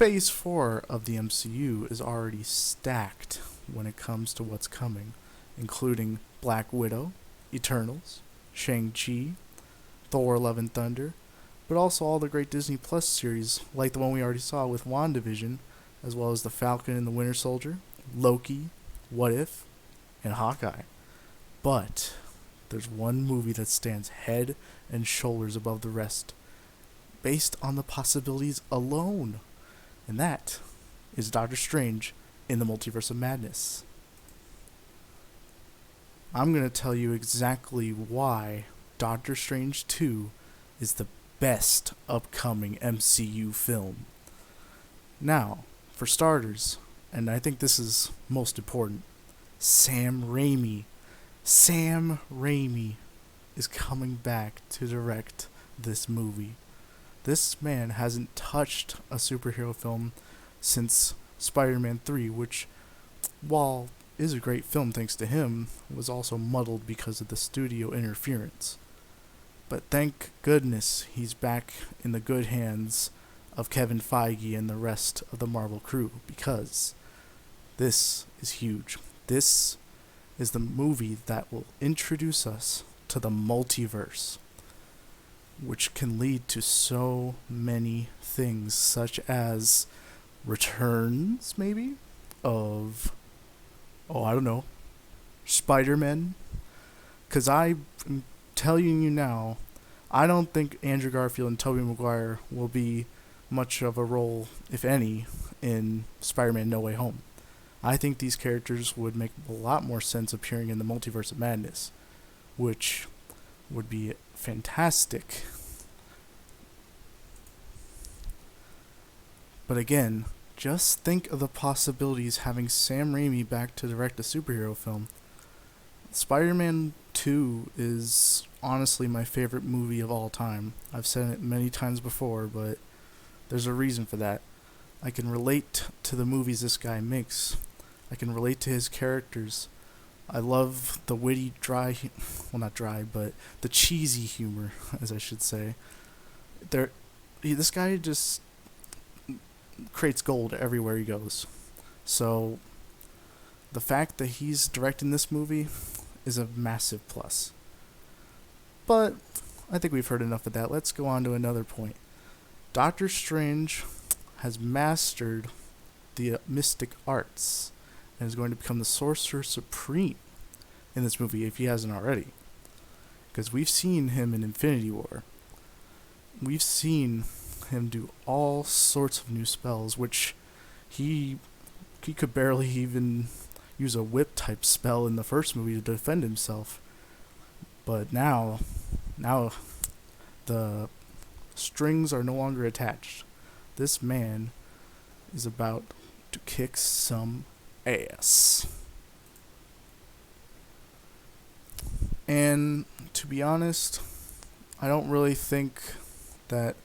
Phase 4 of the MCU is already stacked when it comes to what's coming, including Black Widow, Eternals, Shang-Chi, Thor Love and Thunder, but also all the great Disney Plus series like the one we already saw with WandaVision, as well as The Falcon and the Winter Soldier, Loki, What If, and Hawkeye. But there's one movie that stands head and shoulders above the rest, based on the possibilities alone, and that is Doctor Strange in the Multiverse of Madness. I'm going to tell you exactly why Doctor Strange 2 is the best upcoming MCU film. Now, for starters, and I think this is most important, Sam Raimi. Sam Raimi is coming back to direct this movie. This man hasn't touched a superhero film since Spider-Man 3, which, while is a great film thanks to him, was also muddled because of the studio interference. But thank goodness he's back in the good hands of Kevin Feige and the rest of the Marvel crew, because this is huge. This is the movie that will introduce us to the multiverse, which can lead to so many things, such as returns, maybe, of, I don't know, Spider-Man. Because I'm telling you now, I don't think Andrew Garfield and Tobey Maguire will be much of a role, if any, in Spider-Man No Way Home. I think these characters would make a lot more sense appearing in the Multiverse of Madness, which would be fantastic. But again, just think of the possibilities having Sam Raimi back to direct a superhero film. Spider-Man 2 is honestly my favorite movie of all time. I've said it many times before, but there's a reason for that. I can relate to the movies this guy makes. I can relate to his characters. I love the witty, not dry, but the cheesy humor, as I should say. This guy just creates gold everywhere he goes. So, the fact that he's directing this movie is a massive plus. But, I think we've heard enough of that. Let's go on to another point. Doctor Strange has mastered the mystic arts and is going to become the Sorcerer Supreme in this movie if he hasn't already. Because we've seen him in Infinity War. We've seen him do all sorts of new spells, which he could barely even use a whip type spell in the first movie to defend himself. But now the strings are no longer attached. This man is about to kick some ass. And to be honest, I don't really think that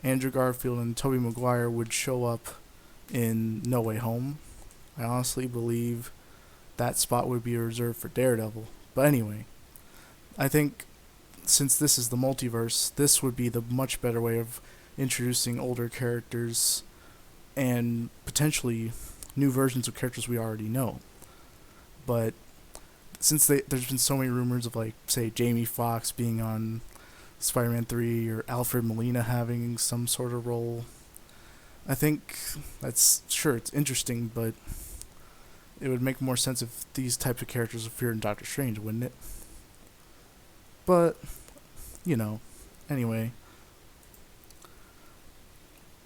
Andrew Garfield and Tobey Maguire would show up in No Way Home. I honestly believe that spot would be reserved for Daredevil. But anyway, I think since this is the multiverse, this would be the much better way of introducing older characters and potentially new versions of characters we already know. But since there's been so many rumors of, like, say, Jamie Foxx being on Spider-Man 3 or Alfred Molina having some sort of role, I think it's interesting, but it would make more sense if these types of characters appeared in Doctor Strange, wouldn't it? But, anyway,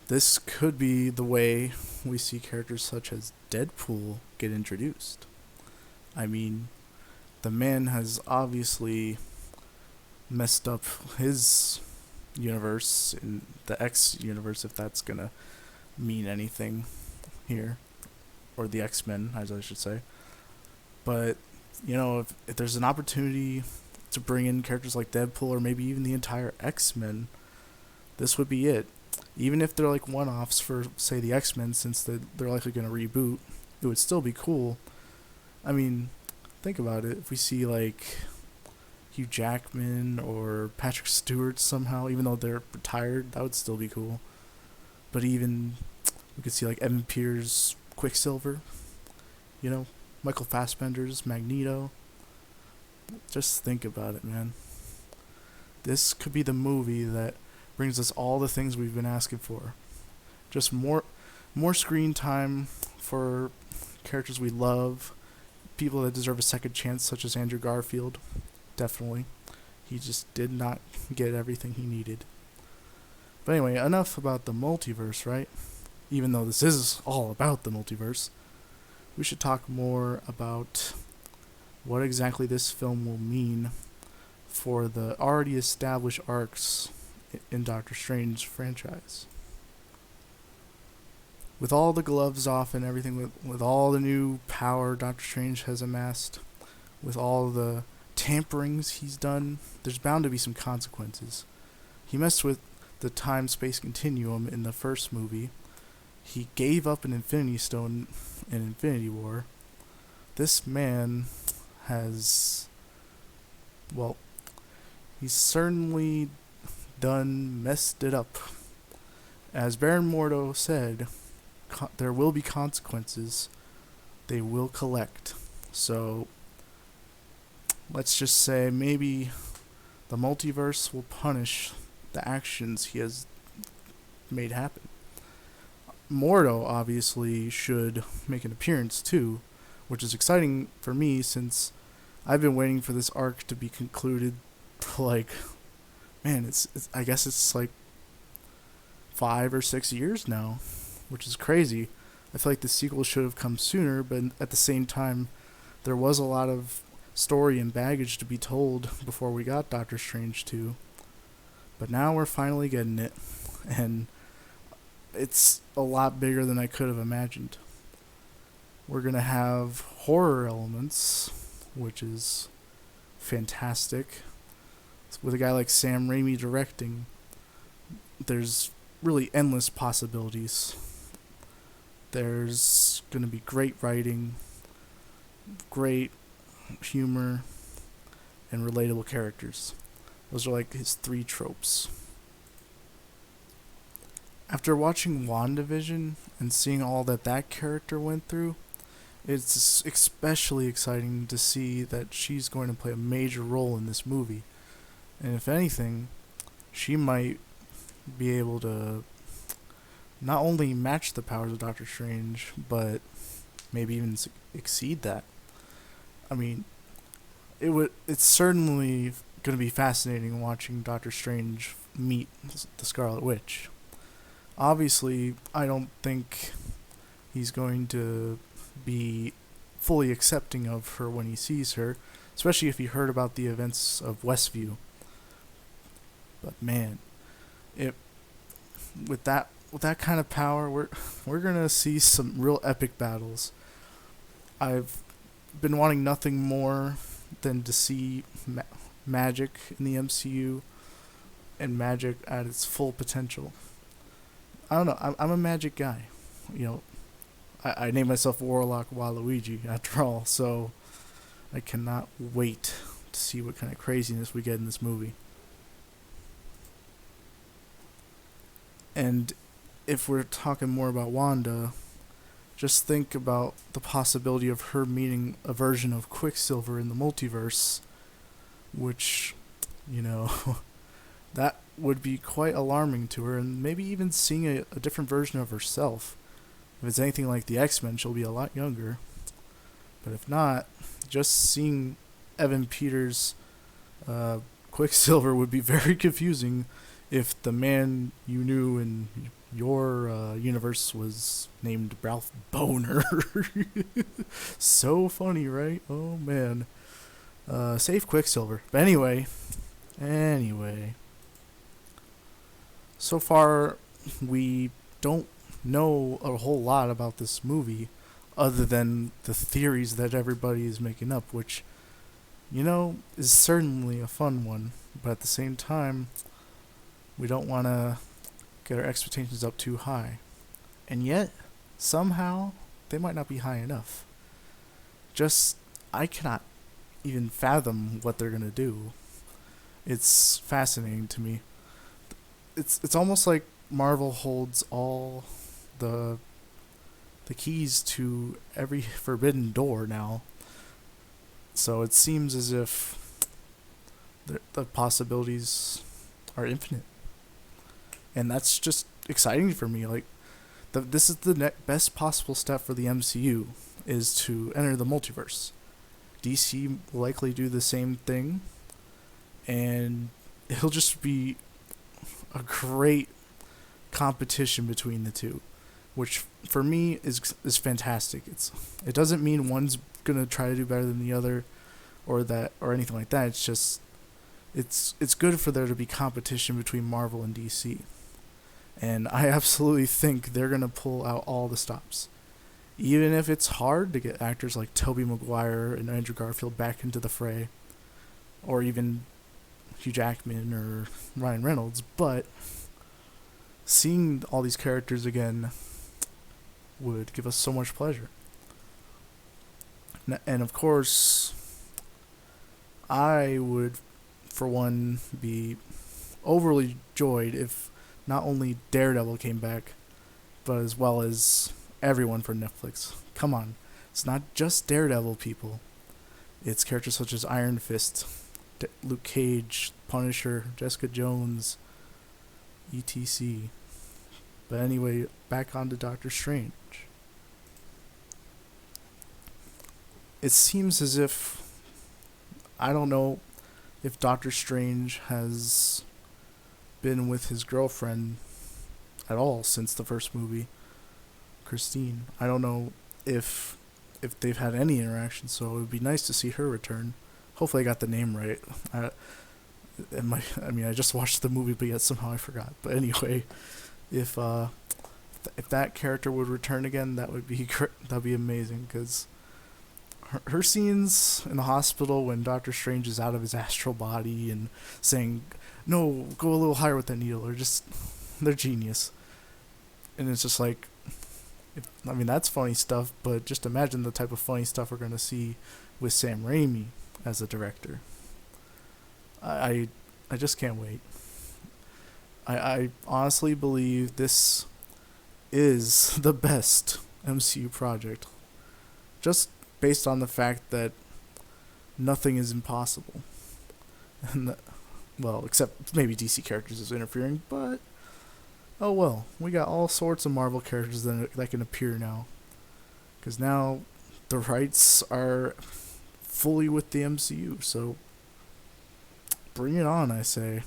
this could be the way we see characters such as Deadpool get introduced. I mean, the man has obviously messed up his universe in the X universe, if that's gonna mean anything here, or the X-Men, as I should say. But if there's an opportunity to bring in characters like Deadpool or maybe even the entire X-Men, this would be it. Even if they're like one-offs for, say, the X-Men, since they're likely going to reboot, it would still be cool. I mean, think about it. If we see like Hugh Jackman or Patrick Stewart somehow, even though they're retired, that would still be cool. But even We could see like Evan Peters' Quicksilver, you know, Michael Fassbender's Magneto. Just think about it, man. This could be the movie that brings us all the things we've been asking for. Just more screen time for characters we love, people that deserve a second chance, such as Andrew Garfield. Definitely. He just did not get everything he needed. But anyway, enough about the multiverse, right? Even though this is all about the multiverse, we should talk more about what exactly this film will mean for the already established arcs in Doctor Strange franchise. With all the gloves off and everything, with all the new power Doctor Strange has amassed, with all the tamperings he's done, there's bound to be some consequences. He messed with the time-space continuum in the first movie. He gave up an Infinity Stone in Infinity War. This man has, well, he's certainly messed it up. As Baron Mordo said, there will be consequences. They will collect. So, let's just say maybe the multiverse will punish the actions he has made happen. Mordo obviously should make an appearance too, which is exciting for me since I've been waiting for this arc to be concluded for like, man, it's I guess it's like 5 or 6 years now, which is crazy. I feel like the sequel should have come sooner, but at the same time, there was a lot of story and baggage to be told before we got Doctor Strange 2. But now we're finally getting it, and it's a lot bigger than I could have imagined. We're going to have horror elements, which is fantastic. With a guy like Sam Raimi directing, there's really endless possibilities. There's going to be great writing, great humor, and relatable characters. Those are like his 3 tropes. After watching WandaVision and seeing all that character went through, it's especially exciting to see that she's going to play a major role in this movie. And if anything, she might be able to not only match the powers of Doctor Strange, but maybe even exceed that. I mean, it's certainly going to be fascinating watching Doctor Strange meet the Scarlet Witch. Obviously, I don't think he's going to be fully accepting of her when he sees her, especially if he heard about the events of Westview. But man, with that kind of power, we're gonna see some real epic battles. I've been wanting nothing more than to see magic in the MCU and magic at its full potential. I don't know. I'm a magic guy. You know, I named myself Warlock Waluigi after all, so I cannot wait to see what kind of craziness we get in this movie. And if we're talking more about Wanda, just think about the possibility of her meeting a version of Quicksilver in the multiverse, which, you know, that would be quite alarming to her, and maybe even seeing a different version of herself. If it's anything like the X-Men, she'll be a lot younger. But if not, just seeing Evan Peters' Quicksilver would be very confusing if the man you knew in your universe was named Ralph Boner. So funny, right? Oh, man. Save Quicksilver. But anyway. So far, we don't know a whole lot about this movie other than the theories that everybody is making up, which, you know, is certainly a fun one. But at the same time, we don't want to get our expectations up too high. And yet, somehow, they might not be high enough. I cannot even fathom what they're going to do. It's fascinating to me. It's almost like Marvel holds all the keys to every forbidden door now. So it seems as if the possibilities are infinite, and that's just exciting for me. Like, this is the best possible step for the MCU, is to enter the multiverse. DC will likely do the same thing, and it'll just be a great competition between the two, which for me is fantastic. It doesn't mean one's gonna try to do better than the other, or anything like that. It's just it's good for there to be competition between Marvel and DC, and I absolutely think they're gonna pull out all the stops, even if it's hard to get actors like Tobey Maguire and Andrew Garfield back into the fray, or even Hugh Jackman or Ryan Reynolds. But seeing all these characters again would give us so much pleasure. And of course, I would, for one, be overly joyed if not only Daredevil came back, but as well as everyone from Netflix. Come on, it's not just Daredevil, people. It's characters such as Iron Fist, Luke Cage, Punisher, Jessica Jones, etc. But anyway, back on to Doctor Strange. It seems as if, I don't know if Doctor Strange has been with his girlfriend at all since the first movie, Christine. I don't know if they've had any interaction, so it would be nice to see her return. Hopefully I got the name right. I just watched the movie, but yet somehow I forgot. But anyway, if that character would return again, that'd be amazing, because her scenes in the hospital when Doctor Strange is out of his astral body and saying, "No, go a little higher with that needle," they're genius. And it's just like, that's funny stuff, but just imagine the type of funny stuff we're gonna see with Sam Raimi as a director. I just can't wait. I honestly believe this is the best MCU project, just based on the fact that nothing is impossible. And except maybe DC characters is interfering, but oh well, we got all sorts of Marvel characters that can appear now, because now the rights are fully with the MCU, so bring it on, I say.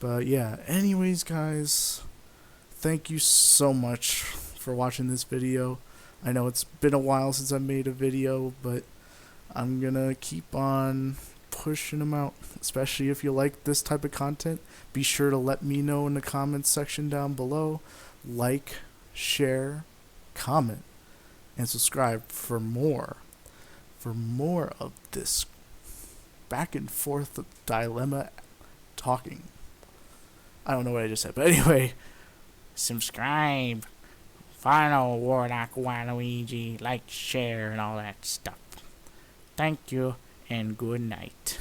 But yeah, anyways guys, thank you so much for watching this video. I know it's been a while since I made a video, but I'm gonna keep on pushing them out. Especially if you like this type of content, be sure to let me know in the comments section down below. Like, share, comment, and subscribe for more of this back and forth dilemma talking. I don't know what I just said, but anyway, subscribe, follow Warlock Waluigi, like, share, and all that stuff. Thank you, and good night.